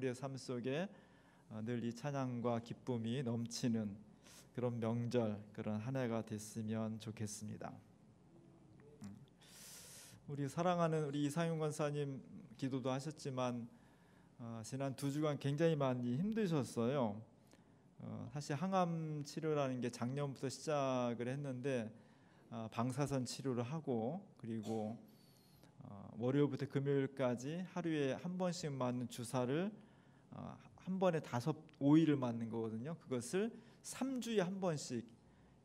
우리의 삶 속에 늘 이 찬양과 기쁨이 넘치는 그런 명절, 그런 한 해가 됐으면 좋겠습니다. 우리 사랑하는 우리 이상윤 권사님 기도도 하셨지만 지난 2주간 굉장히 많이 힘드셨어요. 사실 항암 치료라는 게 작년부터 시작을 했는데 방사선 치료를 하고, 그리고 월요일부터 금요일까지 하루에 한 번씩 맞는 주사를 한 번에 5일을 맞는 거거든요. 그것을 3주에 한 번씩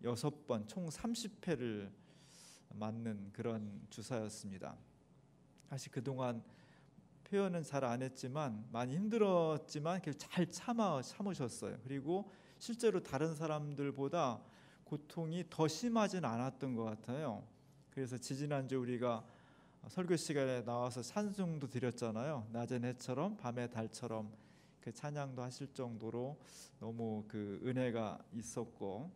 6번 총 30회를 맞는 그런 주사였습니다. 사실 그동안 표현은 잘 안 했지만 많이 힘들었지만 잘 참으셨어요. 그리고 실제로 다른 사람들보다 고통이 더 심하진 않았던 것 같아요. 그래서 지지난주 우리가 설교 시간에 나와서 찬송도 드렸잖아요. 낮은 해처럼 밤의 달처럼 그 찬양도 하실 정도로 너무 그 은혜가 있었고,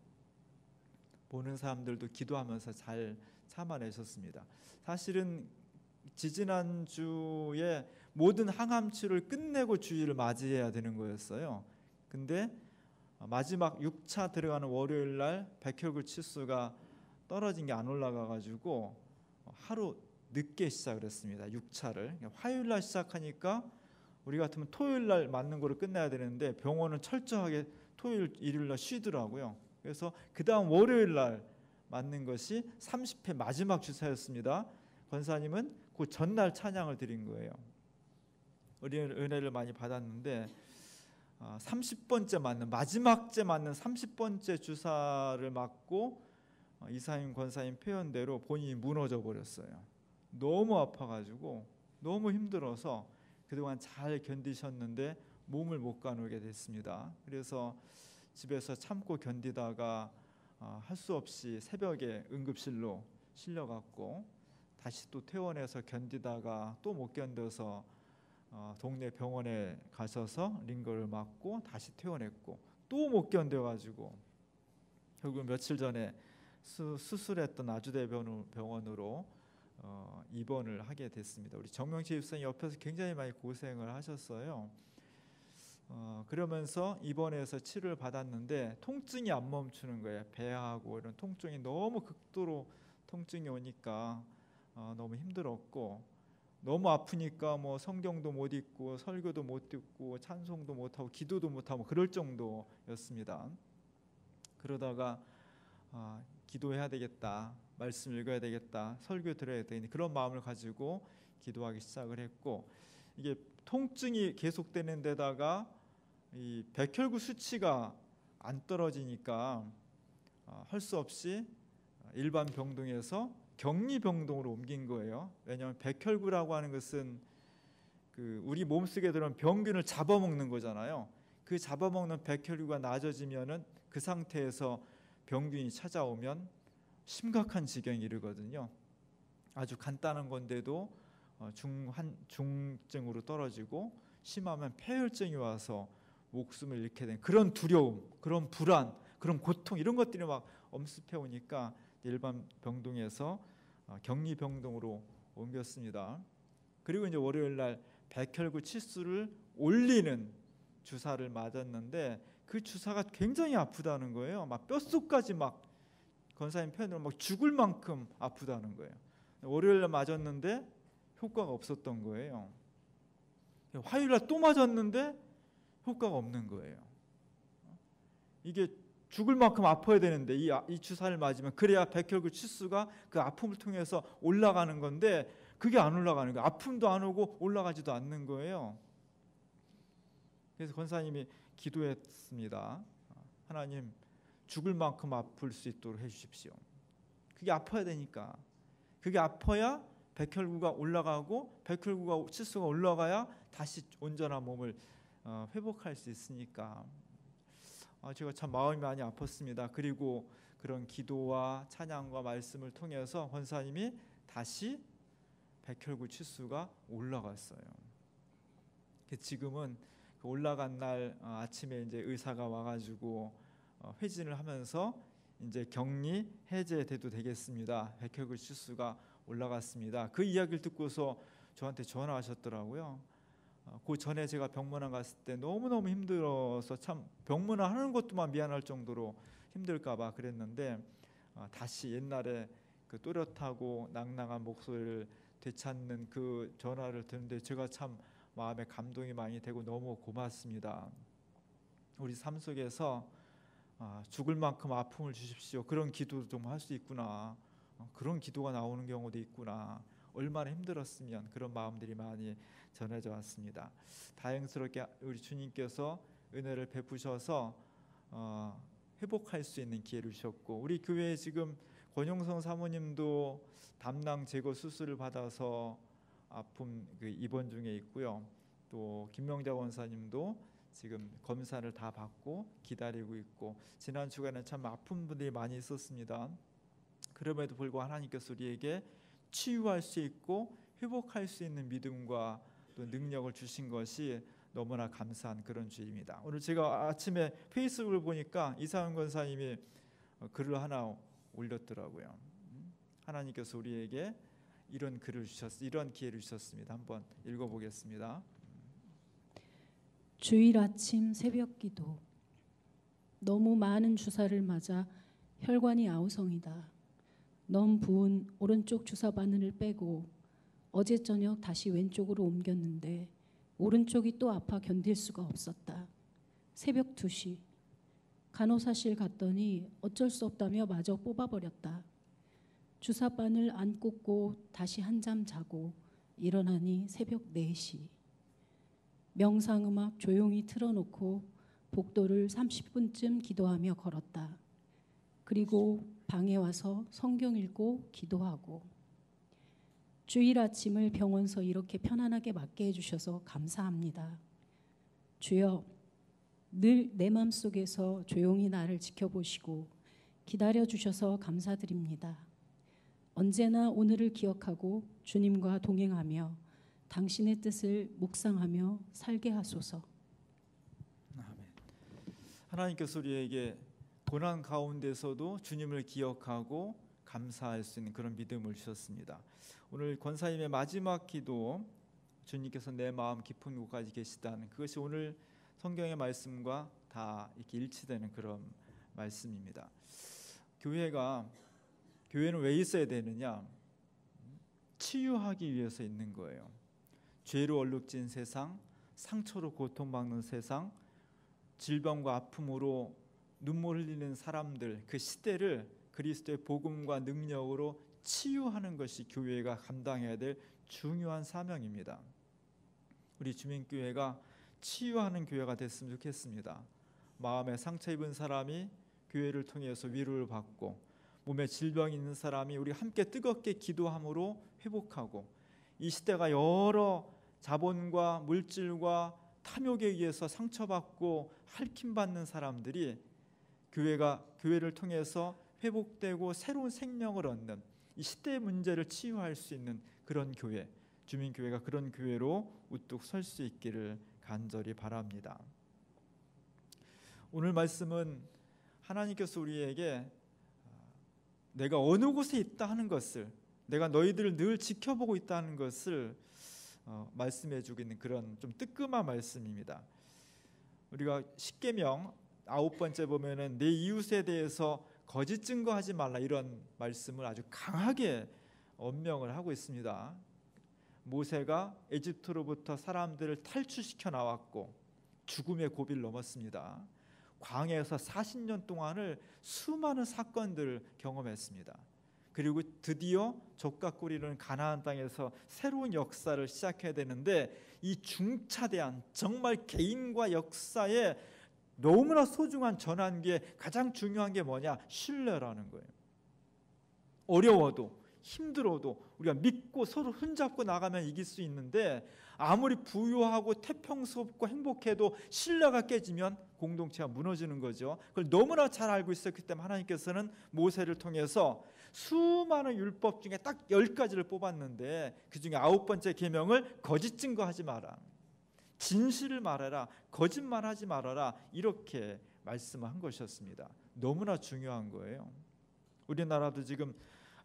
보는 사람들도 기도하면서 잘 참아내셨습니다. 사실은 지지난주에 모든 항암 치료를 끝내고 주일을 맞이해야 되는 거였어요. 근데 마지막 6차 들어가는 월요일 날 백혈구 치수가 떨어진 게 안 올라가 가지고 하루 늦게 시작을 했습니다. 6차를 화요일 날 시작하니까 우리 같으면 토요일 날 맞는 거를 끝내야 되는데 병원은 철저하게 토요일, 일요일 날 쉬더라고요. 그래서 그 다음 월요일 날 맞는 것이 30회 마지막 주사였습니다. 권사님은 그 전날 찬양을 드린 거예요. 우리는 은혜를 많이 받았는데 30번째 맞는, 마지막째 맞는 30번째 주사를 맞고 이상윤 권사님 표현대로 본인이 무너져 버렸어요. 너무 아파가지고 너무 힘들어서 그동안 잘 견디셨는데 몸을 못 가누게 됐습니다. 그래서 집에서 참고 견디다가 할 수 없이 새벽에 응급실로 실려갔고, 다시 또 퇴원해서 견디다가 또 못 견뎌서 동네 병원에 가셔서 링거를 맞고 다시 퇴원했고, 또 못 견뎌가지고 결국 며칠 전에 수술했던 아주대 병원으로 입원을 하게 됐습니다. 우리 정명치 집사님 옆에서 굉장히 많이 고생을 하셨어요. 그러면서 입원해서 치료를 받았는데 통증이 안 멈추는 거예요. 배하고 이런 통증이 너무 극도로 통증이 오니까 너무 힘들었고, 너무 아프니까 뭐 성경도 못 읽고 설교도 못 듣고 찬송도 못 하고 기도도 못 하고 그럴 정도였습니다. 그러다가 기도해야 되겠다, 말씀 읽어야 되겠다, 설교 들어야 되겠다, 그런 마음을 가지고 기도하기 시작을 했고, 이게 통증이 계속되는 데다가 이 백혈구 수치가 안 떨어지니까 할 수 없이 일반 병동에서 격리 병동으로 옮긴 거예요. 왜냐하면 백혈구라고 하는 것은 그 우리 몸속에 들어온 병균을 잡아먹는 거잖아요. 그 잡아먹는 백혈구가 낮아지면은 그 상태에서 병균이 찾아오면 심각한 지경에 이르거든요. 아주 간단한 건데도 중증으로 떨어지고, 심하면 폐혈증이 와서 목숨을 잃게 된 그런 두려움, 그런 불안, 그런 고통, 이런 것들이 막 엄습해 오니까 일반 병동에서 격리 병동으로 옮겼습니다. 그리고 이제 월요일 날 백혈구 치수를 올리는 주사를 맞았는데 그 주사가 굉장히 아프다는 거예요. 막 뼛속까지 막 권사님 표현으로 막 죽을 만큼 아프다는 거예요. 월요일 날 맞았는데 효과가 없었던 거예요. 화요일 날 또 맞았는데 효과가 없는 거예요. 이게 죽을 만큼 아파야 되는데 이 주사를 맞으면 그래야 백혈구 치수가 그 아픔을 통해서 올라가는 건데 그게 안 올라가는 거예요. 아픔도 안 오고 올라가지도 않는 거예요. 그래서 권사님이 기도했습니다. 하나님, 죽을 만큼 아플 수 있도록 해주십시오. 그게 아파야 되니까. 그게 아파야 백혈구가 올라가고, 백혈구가 치수가 올라가야 다시 온전한 몸을 회복할 수 있으니까. 제가 참 마음이 많이 아팠습니다. 그리고 그런 기도와 찬양과 말씀을 통해서 권사님이 다시 백혈구 치수가 올라갔어요. 지금은 올라간 날 아침에 이제 의사가 와가지고 회진을 하면서 이제 격리 해제돼도 되겠습니다. 백혈구 치수가 올라갔습니다. 그 이야기를 듣고서 저한테 전화하셨더라고요. 그 전에 제가 병문안 갔을 때 너무너무 힘들어서 참 병문안 하는 것도만 미안할 정도로 힘들까 봐 그랬는데 다시 옛날에 그 또렷하고 낭낭한 목소리를 되찾는 그 전화를 듣는데 제가 참 마음에 감동이 많이 되고 너무 고맙습니다. 우리 삶 속에서 죽을 만큼 아픔을 주십시오. 그런 기도도 좀 할 수 있구나. 그런 기도가 나오는 경우도 있구나. 얼마나 힘들었으면 그런 마음들이 많이 전해져 왔습니다. 다행스럽게 우리 주님께서 은혜를 베푸셔서 회복할 수 있는 기회를 주셨고, 우리 교회에 지금 권영성 사모님도 담낭 제거 수술을 받아서 아픔 입원 중에 있고요. 또 김명자 원사님도 지금 검사를 다 받고 기다리고 있고, 지난 주간에 참 아픈 분들이 많이 있었습니다. 그럼에도 불구하고 하나님께서 우리에게 치유할 수 있고 회복할 수 있는 믿음과 또 능력을 주신 것이 너무나 감사한 그런 주일입니다. 오늘 제가 아침에 페이스북을 보니까 이상훈 권사님이 글을 하나 올렸더라고요. 하나님께서 우리에게 이런 글을 주셨습니다. 이런 기회를 주셨습니다. 한번 읽어보겠습니다. 주일 아침 새벽 기도. 너무 많은 주사를 맞아 혈관이 아우성이다. 너무 부은 오른쪽 주사 바늘을 빼고 어제 저녁 다시 왼쪽으로 옮겼는데 오른쪽이 또 아파 견딜 수가 없었다. 새벽 2시 간호사실 갔더니 어쩔 수 없다며 마저 뽑아버렸다. 주사 바늘 안 꽂고 다시 한잠 자고 일어나니 새벽 4시. 명상음악 조용히 틀어놓고 복도를 30분쯤 기도하며 걸었다. 그리고 방에 와서 성경 읽고 기도하고. 주일 아침을 병원서 이렇게 편안하게 맞게 해주셔서 감사합니다. 주여, 늘 내 맘속에서 조용히 나를 지켜보시고 기다려주셔서 감사드립니다. 언제나 오늘을 기억하고 주님과 동행하며 당신의 뜻을 묵상하며 살게 하소서. 아멘. 하나님께서 우리에게 고난 가운데서도 주님을 기억하고 감사할 수 있는 그런 믿음을 주셨습니다. 오늘 권사님의 마지막 기도, 주님께서 내 마음 깊은 곳까지 계시다는 그것이 오늘 성경의 말씀과 다 이렇게 일치되는 그런 말씀입니다. 교회는 왜 있어야 되느냐? 치유하기 위해서 있는 거예요. 죄로 얼룩진 세상, 상처로 고통받는 세상, 질병과 아픔으로 눈물 흘리는 사람들, 그 시대를 그리스도의 복음과 능력으로 치유하는 것이 교회가 감당해야 될 중요한 사명입니다. 우리 주민교회가 치유하는 교회가 됐으면 좋겠습니다. 마음에 상처 입은 사람이 교회를 통해서 위로를 받고, 몸에 질병이 있는 사람이 우리 함께 뜨겁게 기도함으로 회복하고, 이 시대가 여러 자본과 물질과 탐욕에 의해서 상처받고 핥힘받는 사람들이 교회를 통해서 회복되고 새로운 생명을 얻는, 이 시대의 문제를 치유할 수 있는 그런 교회, 주민교회가 그런 교회로 우뚝 설 수 있기를 간절히 바랍니다. 오늘 말씀은 하나님께서 우리에게 내가 어느 곳에 있다 하는 것을, 내가 너희들을 늘 지켜보고 있다는 것을 말씀해 주고 있는 그런 좀 뜨끔한 말씀입니다. 우리가 십계명 9번째 보면은 내 이웃에 대해서 거짓 증거하지 말라, 이런 말씀을 아주 강하게 엄명을 하고 있습니다. 모세가 에집트로부터 사람들을 탈출시켜 나왔고 죽음의 고비를 넘었습니다. 광야에서 40년 동안을 수많은 사건들을 경험했습니다. 그리고 드디어 족각 꾸리는 가나안 땅에서 새로운 역사를 시작해야 되는데, 이 중차대한 정말 개인과 역사에 너무나 소중한 전환기에 가장 중요한 게 뭐냐? 신뢰라는 거예요. 어려워도 힘들어도 우리가 믿고 서로 손잡고 나가면 이길 수 있는데, 아무리 부유하고 태평스럽고 행복해도 신뢰가 깨지면 공동체가 무너지는 거죠. 그걸 너무나 잘 알고 있었기 때문에 하나님께서는 모세를 통해서 수많은 율법 중에 딱 10가지를 뽑았는데, 그 중에 9번째 계명을 거짓 증거하지 마라, 진실을 말해라, 거짓말하지 말아라, 이렇게 말씀한 것이었습니다. 너무나 중요한 거예요. 우리나라도 지금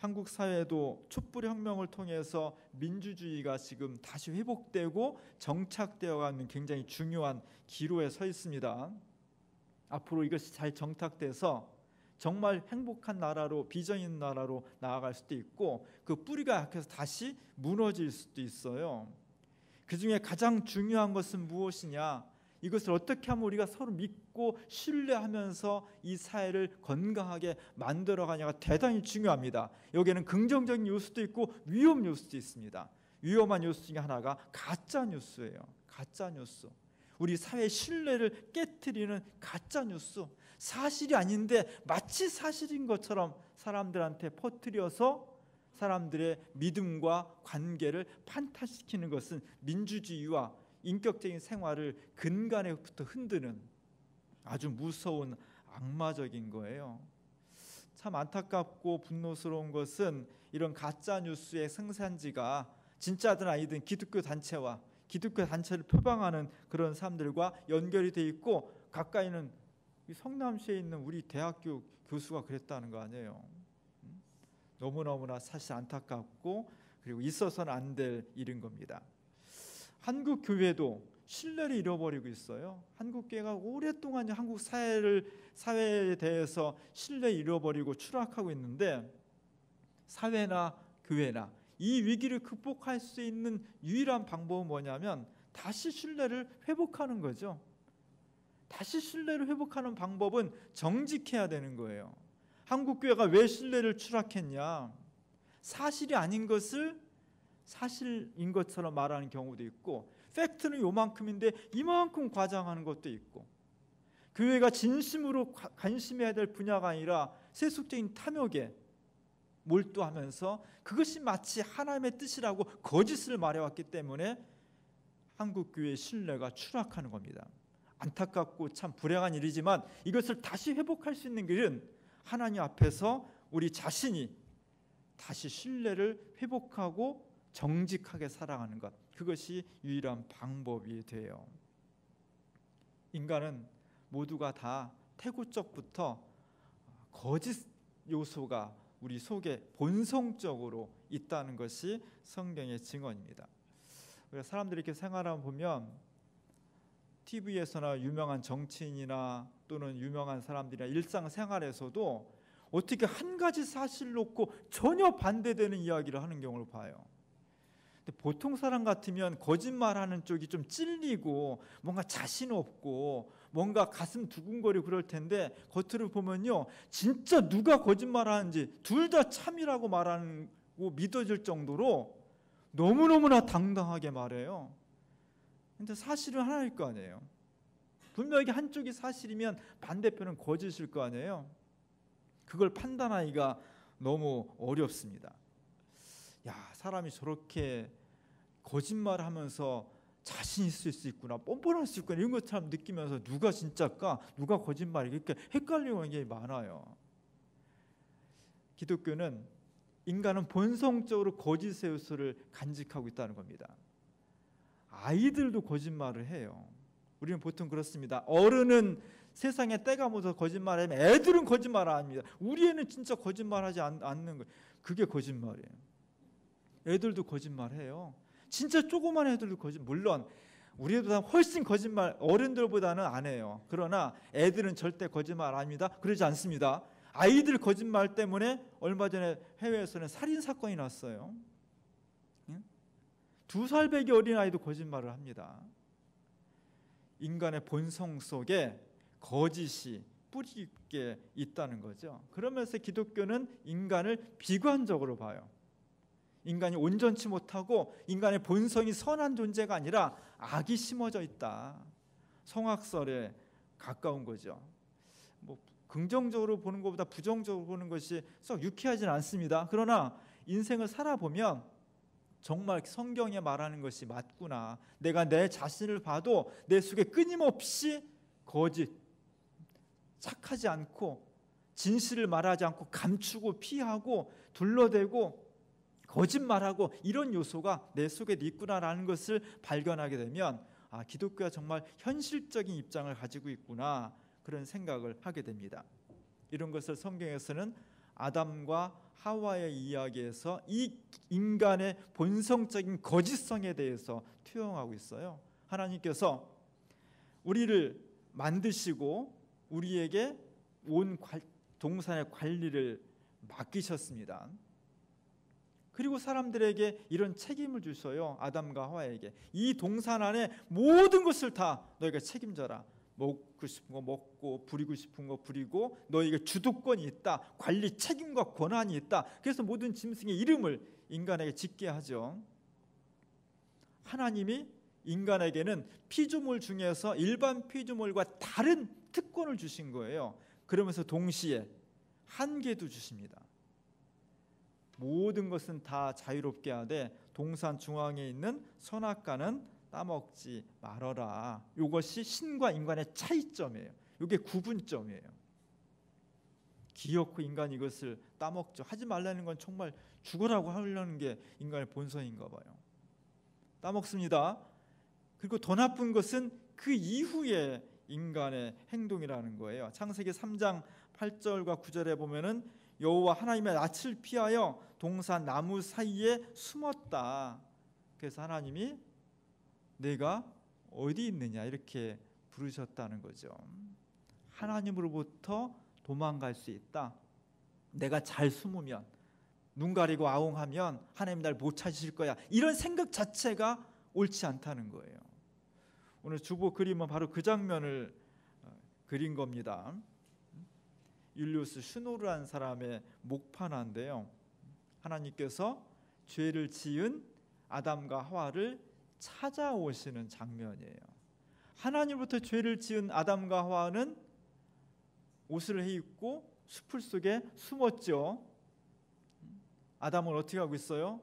한국 사회도 촛불혁명을 통해서 민주주의가 지금 다시 회복되고 정착되어가는 굉장히 중요한 기로에 서 있습니다. 앞으로 이것이 잘 정착돼서 정말 행복한 나라로, 비전 있는 나라로 나아갈 수도 있고 그 뿌리가 약해서 다시 무너질 수도 있어요. 그 중에 가장 중요한 것은 무엇이냐? 이것을 어떻게 하면 우리가 서로 믿고 신뢰하면서 이 사회를 건강하게 만들어가냐가 대단히 중요합니다. 여기에는 긍정적인 요소도 있고 위험 요소도 있습니다. 위험한 요소 중에 하나가 가짜 뉴스예요. 가짜 뉴스. 우리 사회의 신뢰를 깨트리는 가짜 뉴스. 사실이 아닌데 마치 사실인 것처럼 사람들한테 퍼뜨려서 사람들의 믿음과 관계를 판타시키는 것은 민주주의와 인격적인 생활을 근간에부터 흔드는 아주 무서운 악마적인 거예요. 참 안타깝고 분노스러운 것은 이런 가짜 뉴스의 생산지가 진짜든 아니든 기독교 단체와 기독교 단체를 표방하는 그런 사람들과 연결이 돼 있고 가까이는 이 성남시에 있는 우리 대학교 교수가 그랬다는 거 아니에요. 너무너무나 사실 안타깝고 그리고 있어서는 안 될 일인 겁니다. 한국 교회도 신뢰를 잃어버리고 있어요. 한국 교회가 오랫동안 한국 사회에 대해서 신뢰를 잃어버리고 추락하고 있는데 사회나 교회나 이 위기를 극복할 수 있는 유일한 방법은 뭐냐면 다시 신뢰를 회복하는 거죠. 다시 신뢰를 회복하는 방법은 정직해야 되는 거예요. 한국 교회가 왜 신뢰를 추락했냐? 사실이 아닌 것을 사실인 것처럼 말하는 경우도 있고 팩트는 요만큼인데 이만큼 과장하는 것도 있고 교회가 진심으로 관심해야 될 분야가 아니라 세속적인 탐욕에 몰두하면서 그것이 마치 하나님의 뜻이라고 거짓을 말해왔기 때문에 한국 교회의 신뢰가 추락하는 겁니다. 안타깝고 참 불행한 일이지만 이것을 다시 회복할 수 있는 길은 하나님 앞에서 우리 자신이 다시 신뢰를 회복하고 정직하게 살아가는 것, 그것이 유일한 방법이 돼요. 인간은 모두가 다 태고적부터 거짓 요소가 우리 속에 본성적으로 있다는 것이 성경의 증언입니다. 사람들이 이렇게 생활하면 보면 TV에서나 유명한 정치인이나 또는 유명한 사람들이나 일상생활에서도 어떻게 한 가지 사실 놓고 전혀 반대되는 이야기를 하는 경우를 봐요. 근데 보통 사람 같으면 거짓말하는 쪽이 좀 찔리고 뭔가 자신 없고 뭔가 가슴 두근거리고 그럴 텐데 겉으로 보면요 진짜 누가 거짓말하는지 둘 다 참이라고 말하고 믿어질 정도로 너무너무나 당당하게 말해요. 근데 사실은 하나일 거 아니에요. 분명히 한쪽이 사실이면 반대편은 거짓일 거 아니에요. 그걸 판단하기가 너무 어렵습니다. 야, 사람이 저렇게 거짓말하면서 자신 있을 수 있구나, 뻔뻔할 수 있구나 이런 것처럼 느끼면서 누가 진짜일까, 누가 거짓말이 이렇게 헷갈리는 게 많아요. 기독교는 인간은 본성적으로 거짓의 요소를 간직하고 있다는 겁니다. 아이들도 거짓말을 해요. 우리는 보통 그렇습니다. 어른은 세상에 때가 묻어서 거짓말하면 애들은 거짓말 안 합니다. 우리 애는 진짜 거짓말하지 않는 거예요. 그게 거짓말이에요. 애들도 거짓말해요. 진짜 조그만 애들도 물론 우리 애들보다 훨씬 거짓말 어른들보다는 안 해요. 그러나 애들은 절대 거짓말 안 합니다. 그러지 않습니다. 아이들 거짓말 때문에 얼마 전에 해외에서는 살인 사건이 났어요. 2살 배기 어린아이도 거짓말을 합니다. 인간의 본성 속에 거짓이 뿌리 깊게 있다는 거죠. 그러면서 기독교는 인간을 비관적으로 봐요. 인간이 온전치 못하고 인간의 본성이 선한 존재가 아니라 악이 심어져 있다. 성악설에 가까운 거죠. 뭐 긍정적으로 보는 것보다 부정적으로 보는 것이 썩 유쾌하지는 않습니다. 그러나 인생을 살아보면 정말 성경에 말하는 것이 맞구나. 내가 내 자신을 봐도 내 속에 끊임없이 거짓, 착하지 않고 진실을 말하지 않고 감추고 피하고 둘러대고 거짓말하고 이런 요소가 내 속에 있구나라는 것을 발견하게 되면 아, 기독교가 정말 현실적인 입장을 가지고 있구나 그런 생각을 하게 됩니다. 이런 것을 성경에서는 아담과 하와의 이야기에서 이 인간의 본성적인 거짓성에 대해서 투영하고 있어요. 하나님께서 우리를 만드시고 우리에게 온 동산의 관리를 맡기셨습니다. 그리고 사람들에게 이런 책임을 주셔요. 아담과 하와에게 이 동산 안에 모든 것을 다 너희가 책임져라. 먹고 싶은 거 먹고 부리고 싶은 거 부리고 너희에게 주도권이 있다. 관리 책임과 권한이 있다. 그래서 모든 짐승의 이름을 인간에게 짓게 하죠. 하나님이 인간에게는 피조물 중에서 일반 피조물과 다른 특권을 주신 거예요. 그러면서 동시에 한계도 주십니다. 모든 것은 다 자유롭게 하되 동산 중앙에 있는 선악과는 따먹지 말아라. 이것이 신과 인간의 차이점이에요. 이게 구분점이에요. 기어코 인간이 이것을 따먹죠. 하지 말라는 건 정말 죽으라고 하려는 게 인간의 본성인가 봐요. 따먹습니다. 그리고 더 나쁜 것은 그 이후에 인간의 행동이라는 거예요. 창세기 3장 8절과 9절에 보면은 여호와 하나님의 낯을 피하여 동산 나무 사이에 숨었다. 그래서 하나님이 내가 어디 있느냐 이렇게 부르셨다는 거죠. 하나님으로부터 도망갈 수 있다. 내가 잘 숨으면, 눈 가리고 아웅하면 하나님 날 못 찾으실 거야. 이런 생각 자체가 옳지 않다는 거예요. 오늘 주보 그림은 바로 그 장면을 그린 겁니다. 율리우스 슈노르라는 사람의 목판화인데요. 하나님께서 죄를 지은 아담과 하와를 찾아오시는 장면이에요. 하나님부터 죄를 지은 아담과 하와는 옷을 해입고 숲을 속에 숨었죠. 아담은 어떻게 하고 있어요?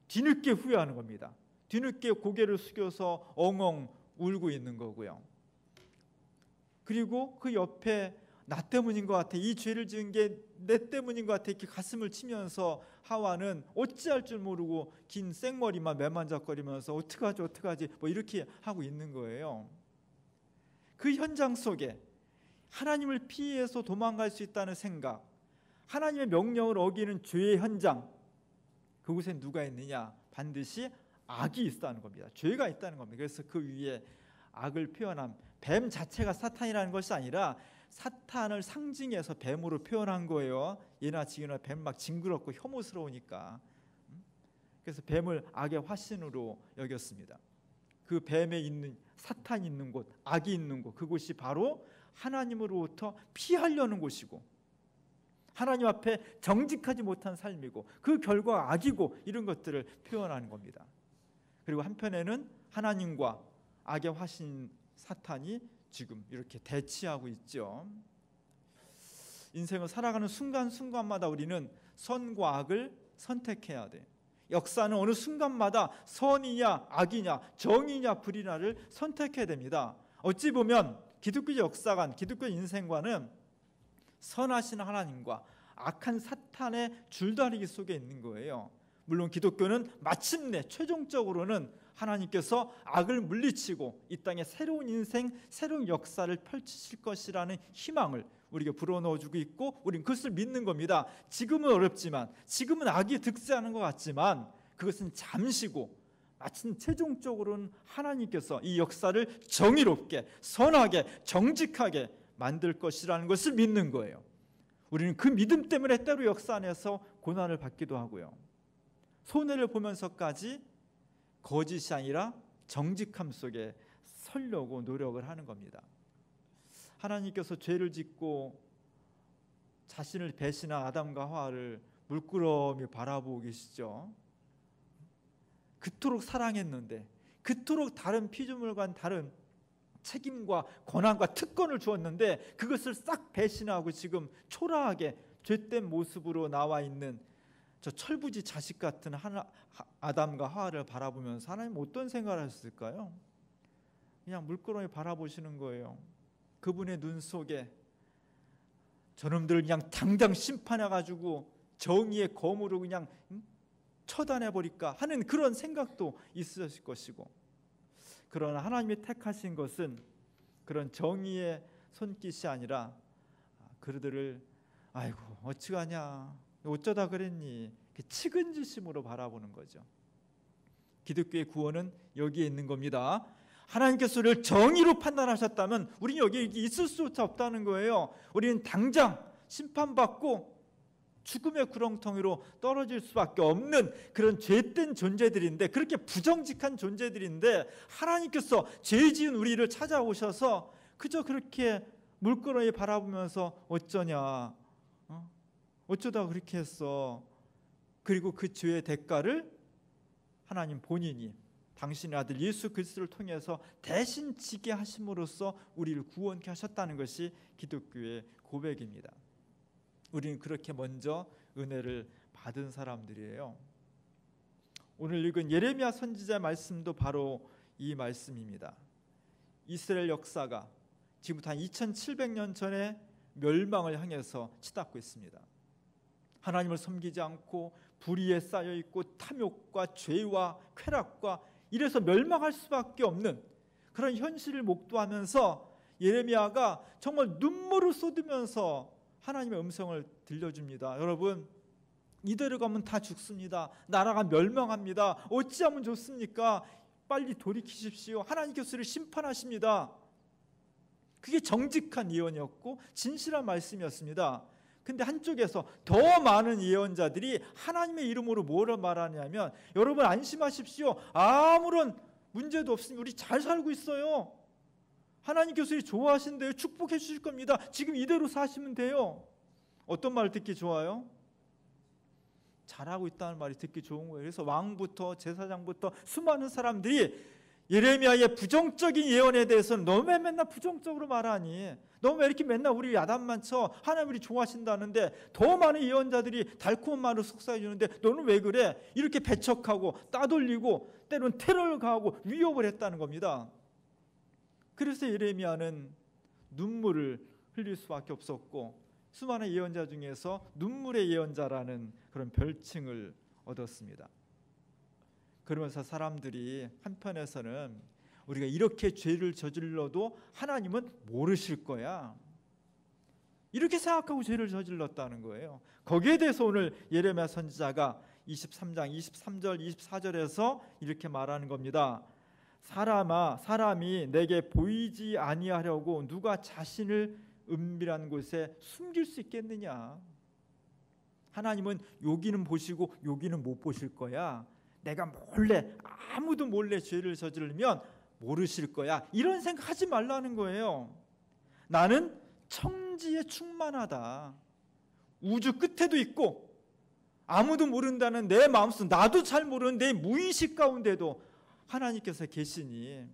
뒤늦게 후회하는 겁니다. 뒤늦게 고개를 숙여서 엉엉 울고 있는 거고요. 그리고 그 옆에 나 때문인 것 같아, 이 죄를 지은 게 내 때문인 것 같아, 이렇게 가슴을 치면서 하와는 어찌할 줄 모르고 긴 생머리만 매만져거리면서 어떡하지 뭐 이렇게 하고 있는 거예요. 그 현장 속에 하나님을 피해서 도망갈 수 있다는 생각, 하나님의 명령을 어기는 죄의 현장, 그곳에 누가 있느냐? 반드시 악이 있다는 겁니다. 죄가 있다는 겁니다. 그래서 그 위에 악을 표현한 뱀 자체가 사탄이라는 것이 아니라 사탄을 상징해서 뱀으로 표현한 거예요. 예나 지금이나 뱀 막 징그럽고 혐오스러우니까. 그래서 뱀을 악의 화신으로 여겼습니다. 그 뱀에 있는 사탄이 있는 곳, 악이 있는 곳, 그곳이 바로 하나님으로부터 피하려는 곳이고 하나님 앞에 정직하지 못한 삶이고 그 결과가 악이고 이런 것들을 표현하는 겁니다. 그리고 한편에는 하나님과 악의 화신 사탄이 지금 이렇게 대치하고 있죠. 인생을 살아가는 순간순간마다 우리는 선과 악을 선택해야 돼. 역사는 어느 순간마다 선이냐 악이냐 정이냐 불이냐를 선택해야 됩니다. 어찌 보면 기독교 역사관, 기독교 인생관은 선하신 하나님과 악한 사탄의 줄다리기 속에 있는 거예요. 물론 기독교는 마침내 최종적으로는 하나님께서 악을 물리치고 이 땅에 새로운 인생, 새로운 역사를 펼치실 것이라는 희망을 우리가 불어넣어주고 있고 우리는 그것을 믿는 겁니다. 지금은 어렵지만, 지금은 악이 득세하는 것 같지만 그것은 잠시고 마침 최종적으로는 하나님께서 이 역사를 정의롭게, 선하게, 정직하게 만들 것이라는 것을 믿는 거예요. 우리는 그 믿음 때문에 때로 역사 안에서 고난을 받기도 하고요. 손해를 보면서까지 거짓이 아니라 정직함 속에 서려고 노력을 하는 겁니다. 하나님께서 죄를 짓고 자신을 배신한 아담과 하와를 물끄러미 바라보고 계시죠. 그토록 사랑했는데, 그토록 다른 피조물과는 다른 책임과 권한과 특권을 주었는데 그것을 싹 배신하고 지금 초라하게 죄된 모습으로 나와 있는 저 철부지 자식 같은 아담과 하와를 바라보면서 하나님 어떤 생각을 하셨을까요? 그냥 물끄러미 바라보시는 거예요. 그분의 눈 속에 저놈들을 그냥 당장 심판해가지고 정의의 검으로 그냥 처단해버릴까 하는 그런 생각도 있으실 것이고, 그러나 하나님이 택하신 것은 그런 정의의 손깃이 아니라 그들을 아이고 어찌하냐, 어쩌다 그랬니? 측은지심으로 바라보는 거죠. 기독교의 구원은 여기에 있는 겁니다. 하나님께서 우리를 정의로 판단하셨다면 우리는 여기 있을 수 없다는 거예요. 우리는 당장 심판받고 죽음의 구렁텅이로 떨어질 수밖에 없는 그런 죄된 존재들인데, 그렇게 부정직한 존재들인데 하나님께서 죄 지은 우리를 찾아오셔서 그저 그렇게 물끄러미 바라보면서 어쩌냐, 어쩌다 그렇게 했어. 그리고 그 죄의 대가를 하나님 본인이 당신의 아들 예수 그리스도를 통해서 대신 지게 하심으로써 우리를 구원케 하셨다는 것이 기독교의 고백입니다. 우리는 그렇게 먼저 은혜를 받은 사람들이에요. 오늘 읽은 예레미야 선지자의 말씀도 바로 이 말씀입니다. 이스라엘 역사가 지금부터 한 2700년 전에 멸망을 향해서 치닫고 있습니다. 하나님을 섬기지 않고 불의에 쌓여 있고 탐욕과 죄와 쾌락과 이래서 멸망할 수밖에 없는 그런 현실을 목도하면서 예레미야가 정말 눈물을 쏟으면서 하나님의 음성을 들려줍니다. 여러분, 이대로 가면 다 죽습니다. 나라가 멸망합니다. 어찌하면 좋습니까? 빨리 돌이키십시오. 하나님께서 우리를 심판하십니다. 그게 정직한 예언이었고 진실한 말씀이었습니다. 근데 한쪽에서 더 많은 예언자들이 하나님의 이름으로 뭐를 말하냐면, 여러분 안심하십시오. 아무런 문제도 없습니다. 우리 잘 살고 있어요. 하나님께서 우리 좋아하신대요. 축복해 주실 겁니다. 지금 이대로 사시면 돼요. 어떤 말 듣기 좋아요? 잘하고 있다는 말이 듣기 좋은 거예요. 그래서 왕부터 제사장부터 수많은 사람들이 예레미야의 부정적인 예언에 대해서는 너무 맨날 부정적으로 말하니, 너무 이렇게 맨날 우리 야단만 쳐, 하나님 우리 좋아하신다는데 더 많은 예언자들이 달콤한 말을 속삭여 주는데 너는 왜 그래? 이렇게 배척하고 따돌리고 때로는 테러를 가하고 위협을 했다는 겁니다. 그래서 예레미야는 눈물을 흘릴 수밖에 없었고, 수많은 예언자 중에서 눈물의 예언자라는 그런 별칭을 얻었습니다. 그러면서 사람들이 한편에서는 우리가 이렇게 죄를 저질러도 하나님은 모르실 거야, 이렇게 생각하고 죄를 저질렀다는 거예요. 거기에 대해서 오늘 예레미야 선지자가 23장 23절 24절에서 이렇게 말하는 겁니다. 사람아, 사람이 내게 보이지 아니하려고 누가 자신을 은밀한 곳에 숨길 수 있겠느냐? 하나님은 여기는 보시고 여기는 못 보실 거야. 내가 몰래, 아무도 몰래 죄를 저지르면 모르실 거야. 이런 생각하지 말라는 거예요. 나는 청지에 충만하다. 우주 끝에도 있고 아무도 모른다는 내 마음속, 나도 잘 모르는 내 무의식 가운데도 하나님께서 계시니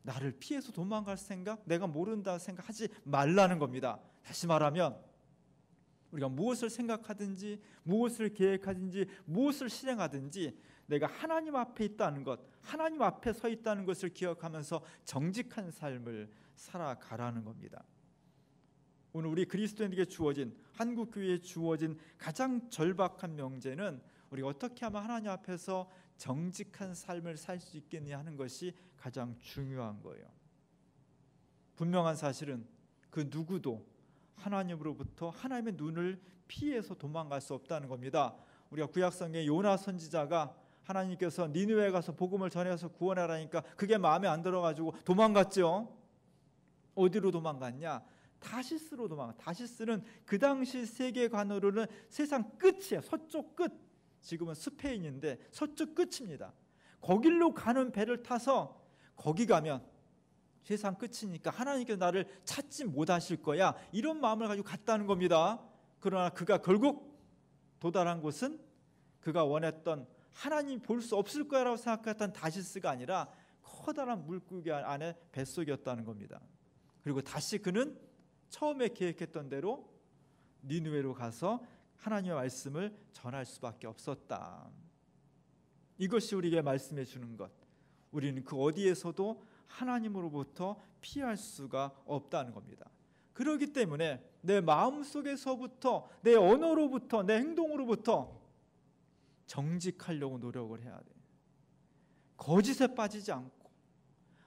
나를 피해서 도망갈 생각, 내가 모른다 생각하지 말라는 겁니다. 다시 말하면 우리가 무엇을 생각하든지 무엇을 계획하든지 무엇을 실행하든지 내가 하나님 앞에 있다는 것, 하나님 앞에 서 있다는 것을 기억하면서 정직한 삶을 살아가라는 겁니다. 오늘 우리 그리스도인에게 주어진, 한국 교회에 주어진 가장 절박한 명제는 우리가 어떻게 하면 하나님 앞에서 정직한 삶을 살 수 있겠냐 하는 것이 가장 중요한 거예요. 분명한 사실은 그 누구도 하나님으로부터 하나님의 눈을 피해서 도망갈 수 없다는 겁니다. 우리가 구약성경의 요나 선지자가 하나님께서 니느웨에 가서 복음을 전해서 구원하라니까 그게 마음에 안 들어가지고 도망갔죠. 어디로 도망갔냐? 다시스로 도망갔. 다시스는 그 당시 세계관으로는 세상 끝이에요. 서쪽 끝. 지금은 스페인인데 서쪽 끝입니다. 거길로 가는 배를 타서 거기 가면 세상 끝이니까 하나님께서 나를 찾지 못하실 거야, 이런 마음을 가지고 갔다는 겁니다. 그러나 그가 결국 도달한 곳은 그가 원했던, 하나님 볼 수 없을 거라고 생각했던 다시스가 아니라 커다란 물고기 안에 뱃속이었다는 겁니다. 그리고 다시 그는 처음에 계획했던 대로 니느웨로 가서 하나님의 말씀을 전할 수밖에 없었다. 이것이 우리에게 말씀해 주는 것, 우리는 그 어디에서도 하나님으로부터 피할 수가 없다는 겁니다. 그렇기 때문에 내 마음속에서부터, 내 언어로부터, 내 행동으로부터 정직하려고 노력을 해야 돼. 거짓에 빠지지 않고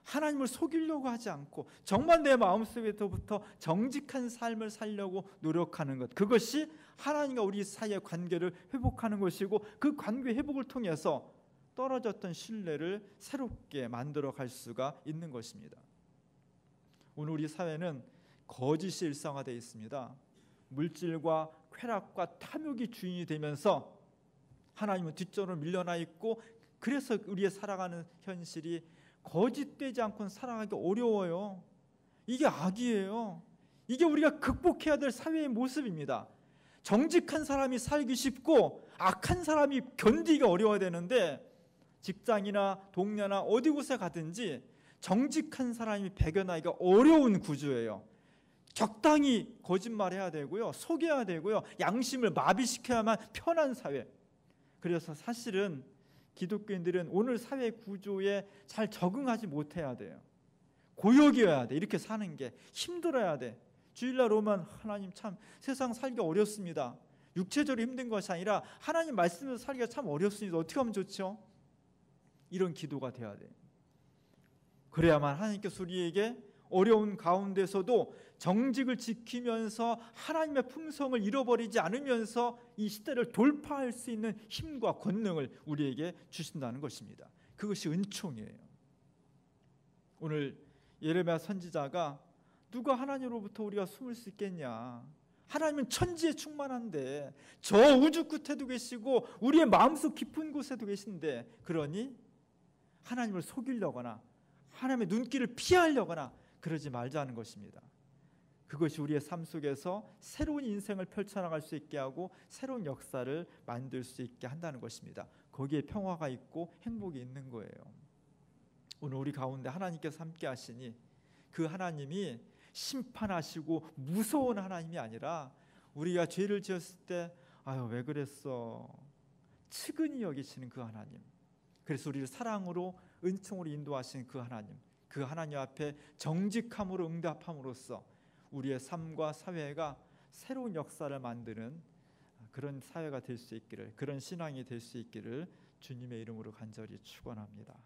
하나님을 속이려고 하지 않고 정말 내 마음속에서부터 정직한 삶을 살려고 노력하는 것, 그것이 하나님과 우리 사이의 관계를 회복하는 것이고, 그 관계 회복을 통해서 떨어졌던 신뢰를 새롭게 만들어 갈 수가 있는 것입니다. 오늘 우리 사회는 거짓이 일상화되어 있습니다. 물질과 쾌락과 탐욕이 주인이 되면서 하나님은 뒷전으로 밀려나 있고, 그래서 우리의 살아가는 현실이 거짓되지 않고는 살아가기 어려워요. 이게 악이에요. 이게 우리가 극복해야 될 사회의 모습입니다. 정직한 사람이 살기 쉽고 악한 사람이 견디기 어려워야 되는데, 직장이나 동네나 어디 곳에 가든지 정직한 사람이 배겨나기가 어려운 구조예요. 적당히 거짓말해야 되고요, 속여야 되고요, 양심을 마비시켜야만 편한 사회. 그래서 사실은 기독교인들은 오늘 사회 구조에 잘 적응하지 못해야 돼요. 고역이어야 돼. 이렇게 사는 게 힘들어야 돼. 주일날 오면 하나님 참 세상 살기 어렵습니다. 육체적으로 힘든 것이 아니라 하나님 말씀으로 살기가 참 어렵습니다. 어떻게 하면 좋죠? 이런 기도가 돼야 돼요. 그래야만 하나님께서 우리에게 어려운 가운데서도 정직을 지키면서 하나님의 품성을 잃어버리지 않으면서 이 시대를 돌파할 수 있는 힘과 권능을 우리에게 주신다는 것입니다. 그것이 은총이에요. 오늘 예레미야 선지자가 누가 하나님으로부터 우리가 숨을 수 있겠냐, 하나님은 천지에 충만한데 저 우주 끝에도 계시고 우리의 마음속 깊은 곳에도 계신데, 그러니 하나님을 속이려거나 하나님의 눈길을 피하려거나 그러지 말자는 것입니다. 그것이 우리의 삶 속에서 새로운 인생을 펼쳐나갈 수 있게 하고 새로운 역사를 만들 수 있게 한다는 것입니다. 거기에 평화가 있고 행복이 있는 거예요. 오늘 우리 가운데 하나님께서 함께 하시니, 그 하나님이 심판하시고 무서운 하나님이 아니라 우리가 죄를 지었을 때 아유 왜 그랬어 측은히 여기시는 그 하나님, 그래서 우리를 사랑으로 은총으로 인도하시는 그 하나님, 그 하나님 앞에 정직함으로 응답함으로써 우리의 삶과 사회가 새로운 역사를 만드는 그런 사회가 될 수 있기를, 그런 신앙이 될 수 있기를 주님의 이름으로 간절히 축원합니다.